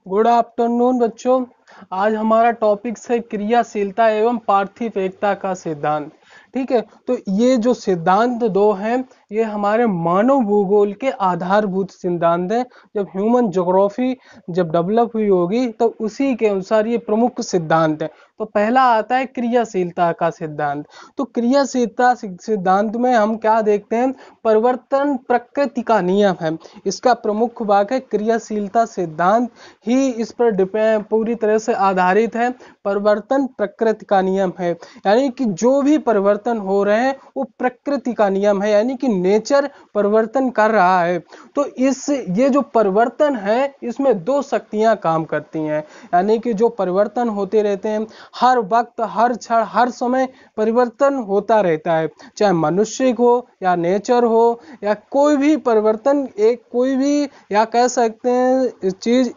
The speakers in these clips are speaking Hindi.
गुड आफ्टरनून बच्चों। आज हमारा टॉपिक है क्रियाशीलता एवं पार्थिव एकता का सिद्धांत। ठीक है, तो ये जो सिद्धांत दो हैं ये हमारे मानव भूगोल के आधारभूत सिद्धांत हैं। जब ह्यूमन ज्योग्राफी जब डेवलप हुई होगी तो उसी के अनुसार ये प्रमुख सिद्धांत है। तो पहला आता है क्रियाशीलता का सिद्धांत। तो क्रियाशीलता सिद्धांत में हम क्या देखते हैं, परिवर्तन प्रकृति का नियम है। इसका प्रमुख भाग है क्रियाशीलता सिद्धांत ही इस पर डिपेंड पूरी तरह से आधारित है। परिवर्तन प्रकृति का नियम है, यानी कि जो भी परिवर्तन हो रहे हैं वो प्रकृति का नियम है, यानी कि नेचर परिवर्तन कर रहा है। तो ये जो परिवर्तन है इसमें दो शक्तियां काम करती हैं, यानी कि जो परिवर्तन होते रहते हैं हर वक्त हर क्षण हर समय परिवर्तन होता रहता है, चाहे मनुष्य हो या नेचर हो या कोई भी परिवर्तन, एक कोई भी या कह सकते हैं चीज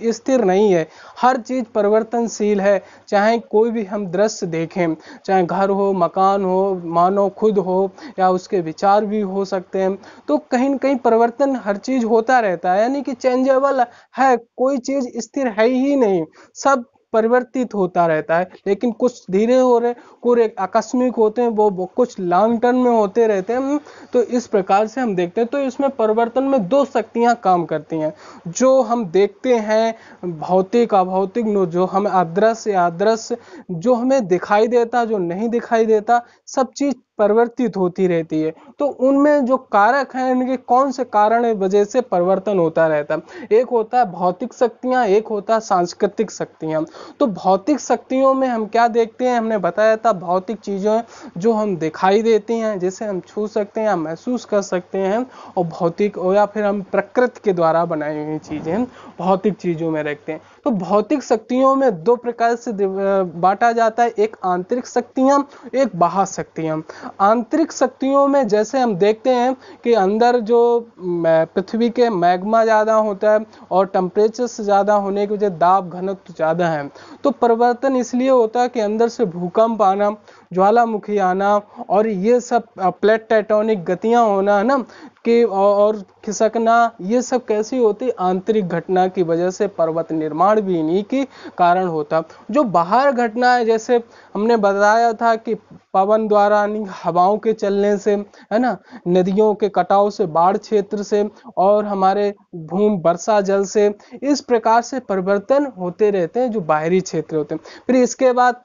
स्थिर नहीं है, हर चीज परिवर्तनशील है। चाहे कोई भी हम दृश्य देखें, चाहे घर हो, मकान हो, मानव खुद हो या उसके विचार भी हो सकते हैं, तो कहीं न कहीं परिवर्तन हर चीज होता रहता है, यानी कि चेंजेबल है, कोई चीज स्थिर है ही नहीं, सब परिवर्तित होता रहता है। लेकिन कुछ धीरे हो रहे, कुछ आकस्मिक होते हैं, वो कुछ लॉन्ग टर्म में होते रहते हैं। तो इस प्रकार से हम देखते हैं, तो इसमें परिवर्तन में दो शक्तियां काम करती हैं। जो हम देखते हैं भौतिक अभौतिक, जो हमें अदृश्य या अदृश्य, जो हमें दिखाई देता जो नहीं दिखाई देता, सब चीज परिवर्तित होती रहती है। तो उनमें जो कारक हैं, इनके कौन से कारण वजह से परिवर्तन होता रहता है। एक होता है भौतिक शक्तियां, एक होता है सांस्कृतिक शक्तियां। तो भौतिक शक्तियों में हम क्या देखते हैं, हमने बताया था भौतिक चीजें जो हम दिखाई देती हैं, जिसे हम छू सकते हैं या महसूस कर सकते हैं, और भौतिक या फिर हम प्रकृति के द्वारा बनाई हुई चीजें भौतिक चीजों में रखते हैं। तो भौतिक शक्तियों में दो प्रकार से बांटा जाता है, एक आंतरिक शक्तियां, एक बाह्य शक्तियां। आंतरिक शक्तियों में जैसे हम देखते हैं कि अंदर जो पृथ्वी के मैग्मा ज्यादा होता है और टेम्परेचर से ज्यादा होने की वजह दाब घनत्व ज्यादा है, तो परिवर्तन इसलिए होता है कि अंदर से भूकंप आना, ज्वालामुखी आना, और ये सब प्लेट टेक्टोनिक गतियां होना है ना, कि और खिसकना, ये सब कैसी होती, आंतरिक घटना की वजह से पर्वत निर्माण भी इन्हीं की कारण होता। जो बाहर घटना है, जैसे हमने बताया था कि पवन द्वारा हवाओं के चलने से, है ना, नदियों के कटाव से, बाढ़ क्षेत्र से, और हमारे भूमि वर्षा जल से, इस प्रकार से परिवर्तन होते रहते हैं जो बाहरी क्षेत्र होते हैं। फिर इसके बाद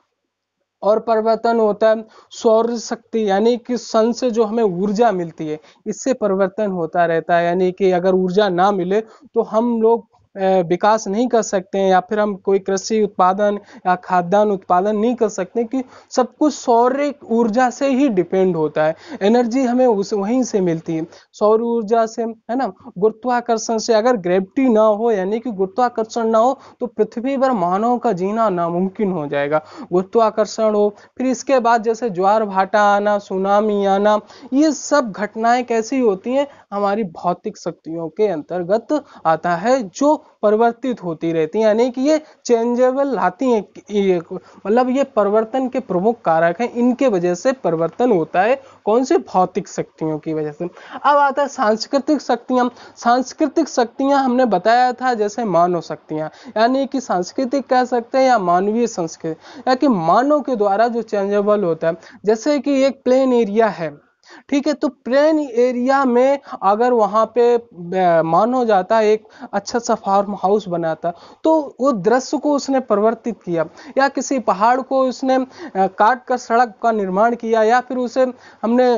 और परिवर्तन होता है सौर शक्ति, यानी कि सन से जो हमें ऊर्जा मिलती है, इससे परिवर्तन होता रहता है। यानी कि अगर ऊर्जा ना मिले तो हम लोग विकास नहीं कर सकते हैं, या फिर हम कोई कृषि उत्पादन या खाद्यान्न उत्पादन नहीं कर सकते, कि सब कुछ सौर ऊर्जा से ही डिपेंड होता है। एनर्जी हमें उस वहीं से मिलती है, सौर ऊर्जा से, है ना। गुरुत्वाकर्षण से, अगर ग्रेविटी ना हो, यानी कि गुरुत्वाकर्षण ना हो, तो पृथ्वी पर मानव का जीना नामुमकिन हो जाएगा। गुरुत्वाकर्षण हो, फिर इसके बाद जैसे ज्वार भाटा आना, सुनामी आना, ये सब घटनाएं कैसी होती हैं, हमारी भौतिक शक्तियों के अंतर्गत आता है, जो परिवर्तित होती रहती हैं, यानी कि ये चेंजेबल लाती हैं, मतलब ये परिवर्तन के प्रमुख कारक हैं, इनके वजह से परिवर्तन होता है। कौन से, भौतिक शक्तियों की वजह से। अब आता है सांस्कृतिक शक्तियां। सांस्कृतिक शक्तियां हमने बताया था जैसे मानव शक्तियां, यानी कि सांस्कृतिक कह सकते हैं या मानवीय संस्कृति, या कि मानव के द्वारा जो चेंजेबल होता है। जैसे कि एक प्लेन एरिया है, ठीक है, तो प्लेन एरिया में अगर वहां पे मानो जाता है एक अच्छा सा फार्म हाउस बनाता, तो वो दृश्य को उसने परिवर्तित किया, या किसी पहाड़ को उसने काट कर सड़क का निर्माण किया, या फिर उसे हमने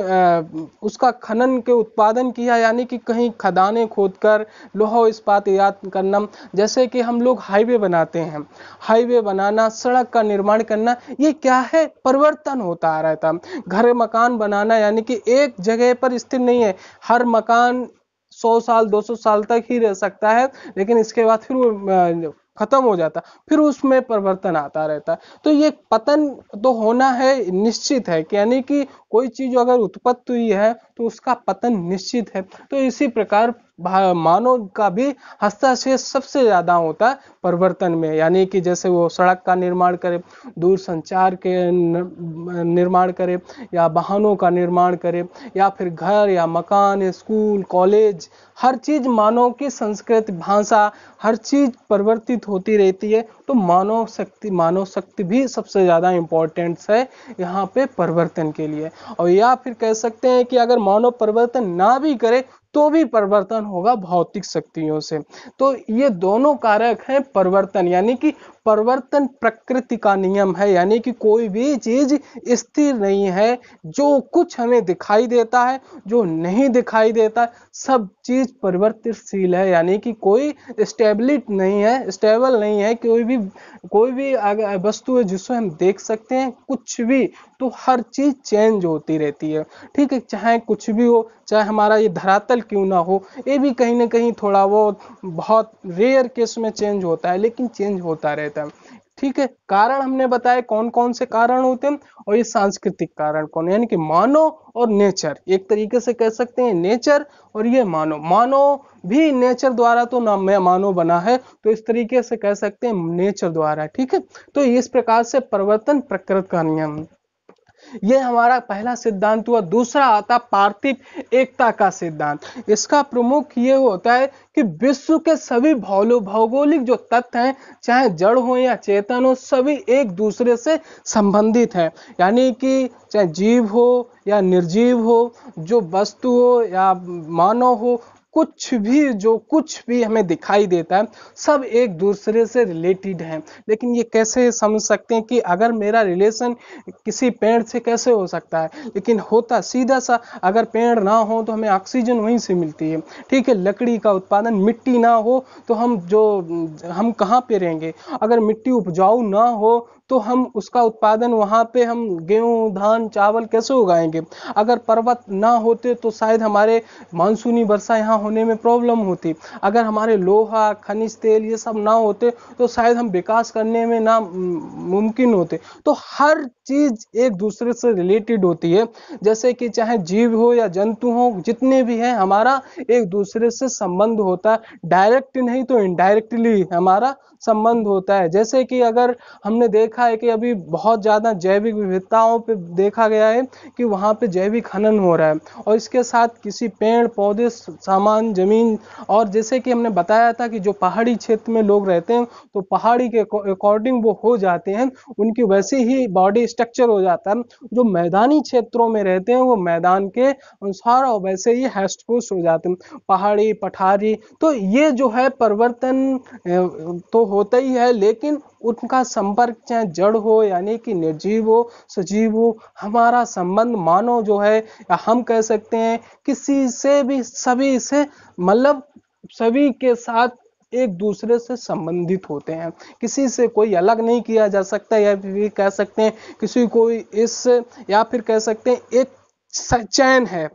उसका खनन के उत्पादन किया, यानी कि कहीं खदानें खोदकर लोहा इस्पात याद करना। जैसे कि हम लोग हाईवे बनाते हैं, हाईवे बनाना, सड़क का निर्माण करना, ये क्या है, परिवर्तन होता आ रहा था। घर मकान बनाना, यानी कि एक जगह पर स्थिर नहीं है, हर मकान 100 साल 200 साल तक ही रह सकता है, लेकिन इसके बाद फिर वो खत्म हो जाता, फिर उसमें परिवर्तन आता रहता। तो ये पतन तो होना है, निश्चित है, कि यानी कि कोई चीज अगर उत्पत्ति हुई है तो उसका पतन निश्चित है। तो इसी प्रकार मानव का भी हस्तक्षेप सबसे ज्यादा होता है परिवर्तन में, यानी कि जैसे वो सड़क का निर्माण करे, दूर संचार के निर्माण करे, या वाहनों का निर्माण करे, या फिर घर या मकान, स्कूल, कॉलेज, हर चीज मानव की संस्कृति, भाषा, हर चीज परिवर्तित होती रहती है। तो मानव शक्ति भी सबसे ज्यादा इंपॉर्टेंट है यहाँ पे परिवर्तन के लिए। और या फिर कह सकते हैं कि अगर मानव परिवर्तन ना भी करे तो भी परिवर्तन होगा भौतिक शक्तियों से। तो ये दोनों कारक हैं परिवर्तन, यानी कि परिवर्तन प्रकृति का नियम है, यानी कि कोई भी चीज स्थिर नहीं है। जो कुछ हमें दिखाई देता है, जो नहीं दिखाई देता, सब चीज परिवर्तनशील है, यानी कि कोई स्टेबलिटी नहीं है, स्टेबल नहीं है। कोई भी वस्तु है जिसको हम देख सकते हैं, कुछ भी, तो हर चीज चेंज होती रहती है। ठीक है, चाहे कुछ भी हो, चाहे हमारा ये धरातल क्यों ना हो, ये भी कहीं ना कहीं थोड़ा बहुत रेयर केस में चेंज होता है, लेकिन चेंज होता रहता है। ठीक है, कारण हमने बताया कौन कौन से कारण होते हैं, और ये सांस्कृतिक कारण कौन, यानी कि मानव और नेचर, एक तरीके से कह सकते हैं नेचर और ये मानव भी नेचर द्वारा तो ना मानव बना है, तो इस तरीके से कह सकते हैं नेचर द्वारा। ठीक है, तो इस प्रकार से परिवर्तन प्रकृति का नियम, ये हमारा पहला सिद्धांत हुआ। दूसरा आता पार्थिव एकता का सिद्धांत। इसका प्रमुख ये होता है कि विश्व के सभी भौगोलिक जो तत्व हैं, चाहे जड़ हो या चेतन हो, सभी एक दूसरे से संबंधित हैं। यानी कि चाहे जीव हो या निर्जीव हो, जो वस्तु हो या मानव हो, कुछ भी हमें दिखाई देता है, सब एक दूसरे से रिलेटेड है। लेकिन ये कैसे समझ सकते हैं कि अगर मेरा रिलेशन किसी पेड़ से कैसे हो सकता है, लेकिन होता सीधा सा, अगर पेड़ ना हो तो हमें ऑक्सीजन वहीं से मिलती है। ठीक है, लकड़ी का उत्पादन, मिट्टी ना हो तो हम कहाँ पे रहेंगे, अगर मिट्टी उपजाऊ ना हो तो हम उसका उत्पादन वहां पे हम गेहूं, धान, चावल कैसे उगाएंगे। अगर पर्वत ना होते तो शायद हमारे मानसूनी वर्षा यहाँ होने में प्रॉब्लम होती। अगर हमारे लोहा, खनिज तेल ये सब ना होते तो शायद हम विकास करने में ना मुमकिन होते। तो हर चीज एक दूसरे से रिलेटेड होती है, जैसे कि चाहे जीव हो या जंतु हो, जितने भी हैं, हमारा एक दूसरे से संबंध होता है, डायरेक्ट नहीं तो इनडायरेक्टली हमारा संबंध होता है। जैसे कि अगर हमने देखा है कि अभी बहुत ज्यादा जैविक विविधताओं पे देखा गया है कि वहां पे जैविक खनन हो रहा है, और इसके साथ किसी पेड़ पौधे, सामान, जमीन, और जैसे कि हमने बताया था कि जो पहाड़ी क्षेत्र में लोग रहते हैं तो पहाड़ी के अकॉर्डिंग वो हो जाते हैं, उनकी वैसे ही बॉडी स्ट्रक्चर हो जाता है। जो मैदानी क्षेत्रों में रहते हैं वो मैदान के अनुसार और वैसे ही हैस्ट पुस्ट हो जाते हैं, पहाड़ी पठारी। तो ये जो है परिवर्तन तो होता ही है, लेकिन उनका संपर्क चाहे जड़ हो यानी कि निर्जीव हो, सजीव हो, हमारा संबंध मानव जो है, या हम कह सकते हैं किसी से भी, सभी से, मतलब सभी के साथ एक दूसरे से संबंधित होते हैं। किसी से कोई अलग नहीं किया जा सकता, या फिर कह सकते हैं किसी को इस, या फिर कह सकते हैं एक चैन है।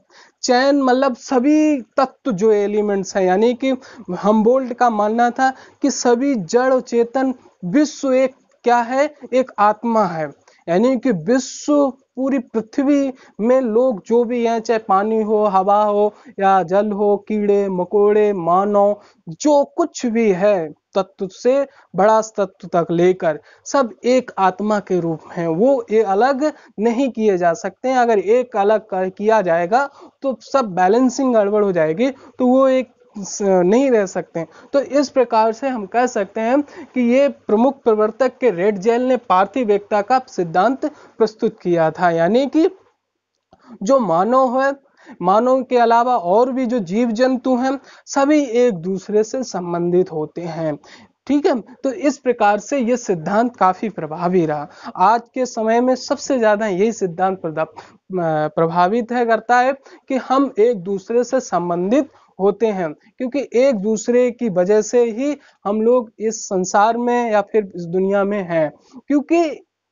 चैन मतलब सभी तत्व जो एलिमेंट्स हैं, यानी कि हमबोल्ट का मानना था कि सभी जड़ चेतन विश्व एक क्या है, एक आत्मा है। यानी कि विश्व, पूरी पृथ्वी में लोग जो भी हैं, चाहे पानी हो, हवा हो या जल हो, कीड़े मकोड़े, मानव, जो कुछ भी है, तत्व से बड़ा तत्व तक लेकर, सब एक आत्मा के रूप में है। वो ये अलग नहीं किए जा सकते हैं। अगर एक अलग किया जाएगा तो सब बैलेंसिंग गड़बड़ हो जाएगी, तो वो एक नहीं रह सकते। तो इस प्रकार से हम कह सकते हैं कि ये प्रमुख प्रवर्तक के रेड जेल ने पार्थिव एकता का सिद्धांत प्रस्तुत किया था, यानी कि जो मानव है, मानव के अलावा और भी जो जीव जंतु हैं, सभी एक दूसरे से संबंधित होते हैं। ठीक है, तो इस प्रकार से ये सिद्धांत काफी प्रभावी रहा। आज के समय में सबसे ज्यादा यही सिद्धांत प्रभावित है, करता है कि हम एक दूसरे से संबंधित होते हैं, क्योंकि एक दूसरे की वजह से ही हम लोग इस संसार में या फिर इस दुनिया में हैं। क्योंकि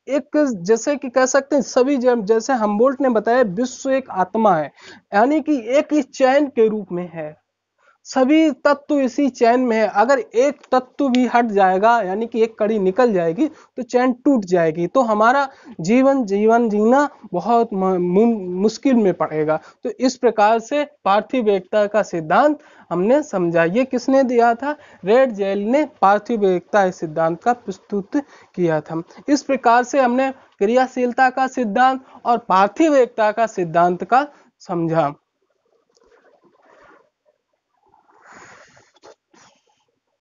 एक, जैसे कि कह सकते हैं सभी, जैसे हमबोल्ट ने बताया, विश्व एक आत्मा है, यानी कि एक इस चैन के रूप में है। सभी तत्व इसी चैन में है। अगर एक तत्व भी हट जाएगा, यानी कि एक कड़ी निकल जाएगी, तो चैन टूट जाएगी, तो हमारा जीवन जीना बहुत मुश्किल में पड़ेगा। तो इस प्रकार से पार्थिव एकता का सिद्धांत हमने समझा। ये किसने दिया था? रेड जेल ने पार्थिव एकता सिद्धांत का प्रस्तुत किया था। इस प्रकार से हमने क्रियाशीलता का सिद्धांत और पार्थिव एकता का सिद्धांत का समझा।